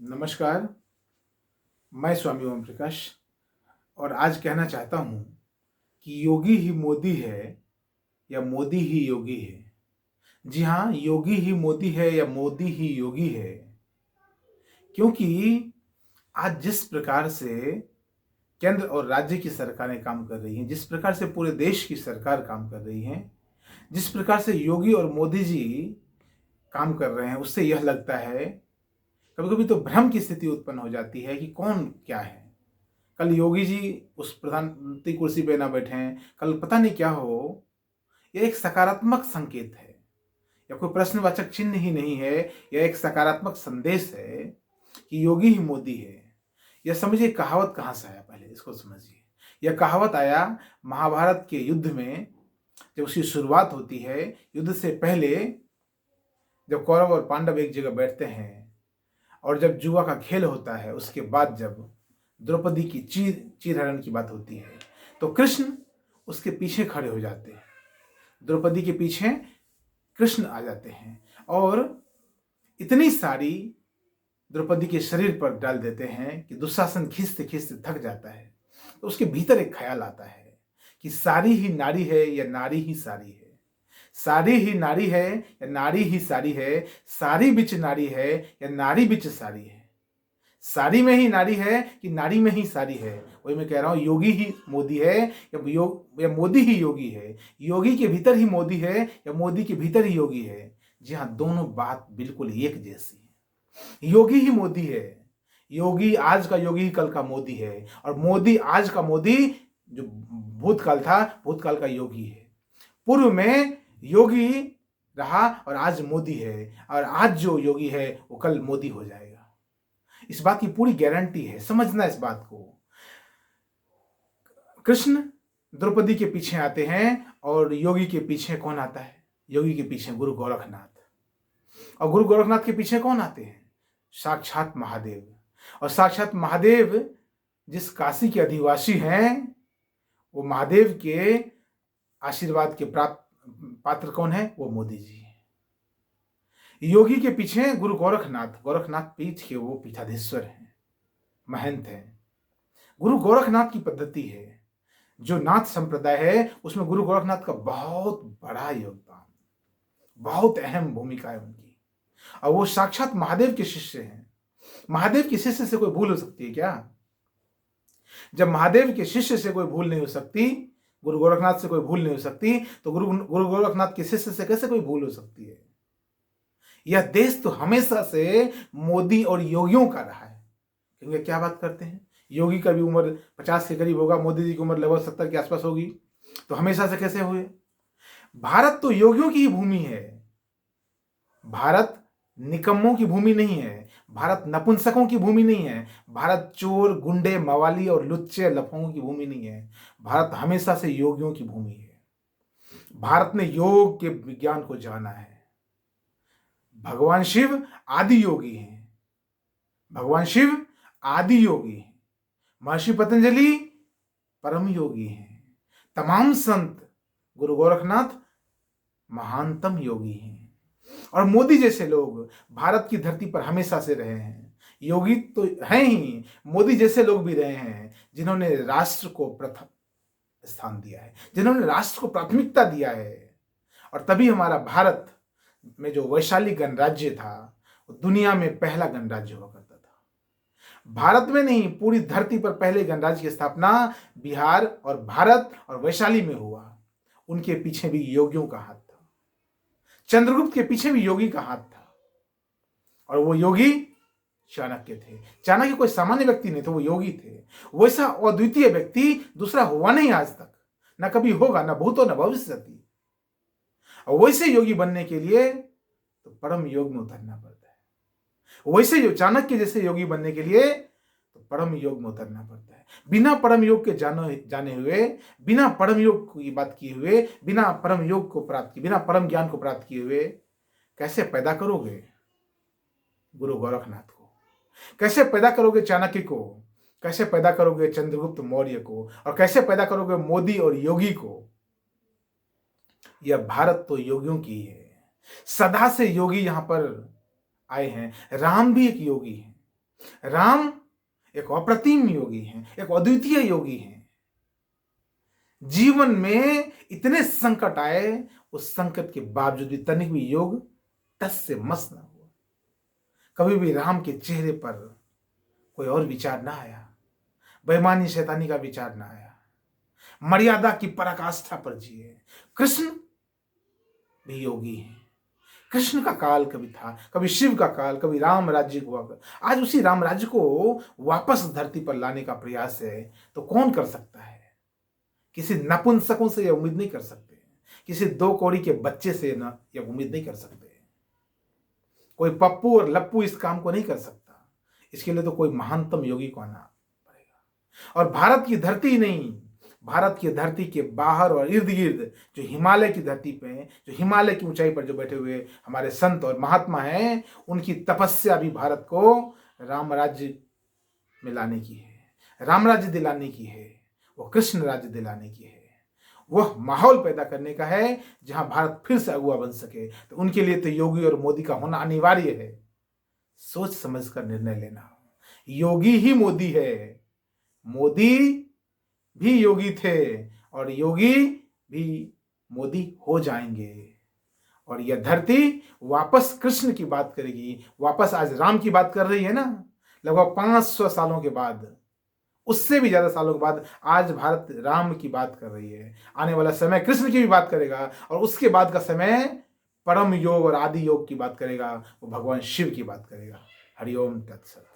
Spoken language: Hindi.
नमस्कार। मैं स्वामी ओम प्रकाश और आज कहना चाहता हूँ कि योगी ही मोदी है या मोदी ही योगी है। जी हाँ, योगी ही मोदी है या मोदी ही योगी है, क्योंकि आज जिस प्रकार से केंद्र और राज्य की सरकारें काम कर रही हैं, जिस प्रकार से पूरे देश की सरकार काम कर रही है, जिस प्रकार से योगी और मोदी जी काम कर रहे हैं, उससे यह लगता है, कभी-कभी तो भ्रम की स्थिति उत्पन्न हो जाती है कि कौन क्या है। कल योगी जी उस प्रधानमंत्री कुर्सी पे ना बैठें, कल पता नहीं क्या हो। यह एक सकारात्मक संकेत है, या कोई प्रश्नवाचक चिन्ह ही नहीं है। यह एक सकारात्मक संदेश है कि योगी ही मोदी है। यह समझिए, कहावत कहाँ से आया, पहले इसको समझिए। यह कहावत आया महाभारत के युद्ध में, जब उसकी शुरुआत होती है। युद्ध से पहले जब कौरव और पांडव एक जगह बैठते हैं और जब जुआ का खेल होता है, उसके बाद जब द्रौपदी की चीरहरण की बात होती है, तो कृष्ण उसके पीछे खड़े हो जाते हैं। द्रौपदी के पीछे कृष्ण आ जाते हैं और इतनी सारी द्रौपदी के शरीर पर डाल देते हैं कि दुशासन खींचते खींचते थक जाता है। तो उसके भीतर एक ख्याल आता है कि सारी ही नारी है या नारी ही सारी है, सारी ही नारी है या नारी ही सारी है, सारी बिच नारी है या नारी बिच सारी है, सारी में ही नारी है कि नारी में ही सारी है। वही मैं कह रहा हूं, योगी ही मोदी है या मोदी ही योगी है। योगी के भीतर ही मोदी है या मोदी के भीतर ही योगी है। जी हाँ, दोनों बात बिल्कुल एक जैसी है। योगी ही मोदी है। योगी आज का योगी कल का मोदी है, और मोदी आज का मोदी जो भूतकाल था, भूतकाल का योगी है। पूर्व में योगी रहा और आज मोदी है, और आज जो योगी है वो कल मोदी हो जाएगा। इस बात की पूरी गारंटी है, समझना इस बात को। कृष्ण द्रौपदी के पीछे आते हैं और योगी के पीछे कौन आता है? योगी के पीछे गुरु गोरखनाथ। और गुरु गोरखनाथ के पीछे कौन आते हैं? साक्षात महादेव। और साक्षात महादेव जिस काशी के अधिवासी हैं, वो महादेव के आशीर्वाद के प्राप्त पात्र कौन है? वो मोदी जी है। योगी के पीछे गुरु गोरखनाथ। गोरखनाथ पीठ के वो पीठाधीश्वर हैं, महंत हैं। गुरु गोरखनाथ की पद्धति है, जो नाथ संप्रदाय है, उसमें गुरु गोरखनाथ का बहुत बड़ा योगदान, बहुत अहम भूमिका है उनकी। और वो साक्षात महादेव के शिष्य हैं। महादेव के शिष्य से कोई भूल हो सकती है क्या? जब महादेव के शिष्य से कोई भूल नहीं हो सकती, गुरु गोरखनाथ से कोई भूल नहीं हो सकती, तो गुरु गोरखनाथ के शिष्य से कैसे कोई भूल हो सकती है? यह देश तो हमेशा से मोदी और योगियों का रहा है। क्योंकि क्या बात करते हैं, योगी का भी उम्र 50 के करीब होगा, मोदी जी की उम्र लगभग 70 के आसपास होगी, तो हमेशा से कैसे हुए? भारत तो योगियों की ही भूमि है। भारत निकम्मों की भूमि नहीं है। भारत नपुंसकों की भूमि नहीं है। भारत चोर, गुंडे, मवाली और लुच्चे लफंगों की भूमि नहीं है। भारत हमेशा से योगियों की भूमि है। भारत ने योग के विज्ञान को जाना है। भगवान शिव आदि योगी हैं। भगवान शिव आदि योगी हैं। महर्षि पतंजलि परम योगी हैं। तमाम संत, गुरु गोरखनाथ महानतम योगी हैं। और मोदी जैसे लोग भारत की धरती पर हमेशा से रहे हैं। योगी तो हैं ही, मोदी जैसे लोग भी रहे हैं, जिन्होंने राष्ट्र को प्रथम स्थान दिया है, जिन्होंने राष्ट्र को प्राथमिकता दिया है। और तभी हमारा भारत में जो वैशाली गणराज्य था, वो दुनिया में पहला गणराज्य हुआ करता था। भारत में नहीं, पूरी धरती पर पहले गणराज्य की स्थापना बिहार और भारत और वैशाली में हुआ। उनके पीछे भी योगियों का हाथ था। चंद्रगुप्त के पीछे भी योगी का हाथ था। और वो योगी चाणक्य थे। चाणक्य कोई सामान्य व्यक्ति नहीं थे, वो योगी थे। वैसा अद्वितीय व्यक्ति दूसरा हुआ नहीं आज तक, ना कभी होगा, ना भूतो न भविष्यति। और वैसे योगी बनने के लिए तो परम योग में उतरना पड़ता है। वैसे जो चाणक्य जैसे योगी बनने के लिए तो परम योग में उतरना पड़ता है। बिना परम योग के जाने हुए, बिना परम योग की बात किए हुए, बिना परम योग को प्राप्त किए, बिना परम ज्ञान को प्राप्त किए हुए कैसे पैदा करोगे गुरु गोरखनाथ को? कैसे पैदा करोगे चाणक्य को? कैसे पैदा करोगे चंद्रगुप्त मौर्य को? और कैसे पैदा करोगे मोदी और योगी को? यह भारत तो योगियों की है। सदा से योगी यहां पर आए हैं। राम भी एक योगी है। राम एक अप्रतिम योगी हैं, एक अद्वितीय योगी हैं। जीवन में इतने संकट आए, उस संकट के बावजूद भी तनिक भी योग टस से मस ना हुआ। कभी भी राम के चेहरे पर कोई और विचार ना आया, बेईमानी शैतानी का विचार ना आया, मर्यादा की पराकाष्ठा पर जिए। कृष्ण भी योगी हैं। कृष्ण का काल कभी था, कभी शिव का काल, कभी राम राज्य हुआ। आज उसी राम राज्य को वापस धरती पर लाने का प्रयास है, तो कौन कर सकता है? किसी नपुंसकों से यह उम्मीद नहीं कर सकते, किसी दो कौड़ी के बच्चे से ना यह उम्मीद नहीं कर सकते। कोई पप्पू और लप्पू इस काम को नहीं कर सकता। इसके लिए तो कोई महानतम योगी को आना पड़ेगा। और भारत की धरती नहीं, भारत की धरती के बाहर और इर्द गिर्द जो हिमालय की धरती पे, जो हिमालय की ऊंचाई पर जो बैठे हुए हमारे संत और महात्मा हैं, उनकी तपस्या भी भारत को राम राज्य में लाने की है, राम राज्य दिलाने की है, वो कृष्ण राज्य दिलाने की है। वह माहौल पैदा करने का है जहां भारत फिर से अगुआ बन सके। तो उनके लिए तो योगी और मोदी का होना अनिवार्य है। सोच समझ कर निर्णय लेना। योगी ही मोदी है, मोदी भी योगी थे और योगी भी मोदी हो जाएंगे। और यह धरती वापस कृष्ण की बात करेगी, वापस आज राम की बात कर रही है ना, लगभग 500 सालों के बाद, उससे भी ज्यादा सालों के बाद आज भारत राम की बात कर रही है। आने वाला समय कृष्ण की भी बात करेगा, और उसके बाद का समय परम योग और आदि योग की बात करेगा, वो भगवान शिव की बात करेगा। हरिओम तत्सत।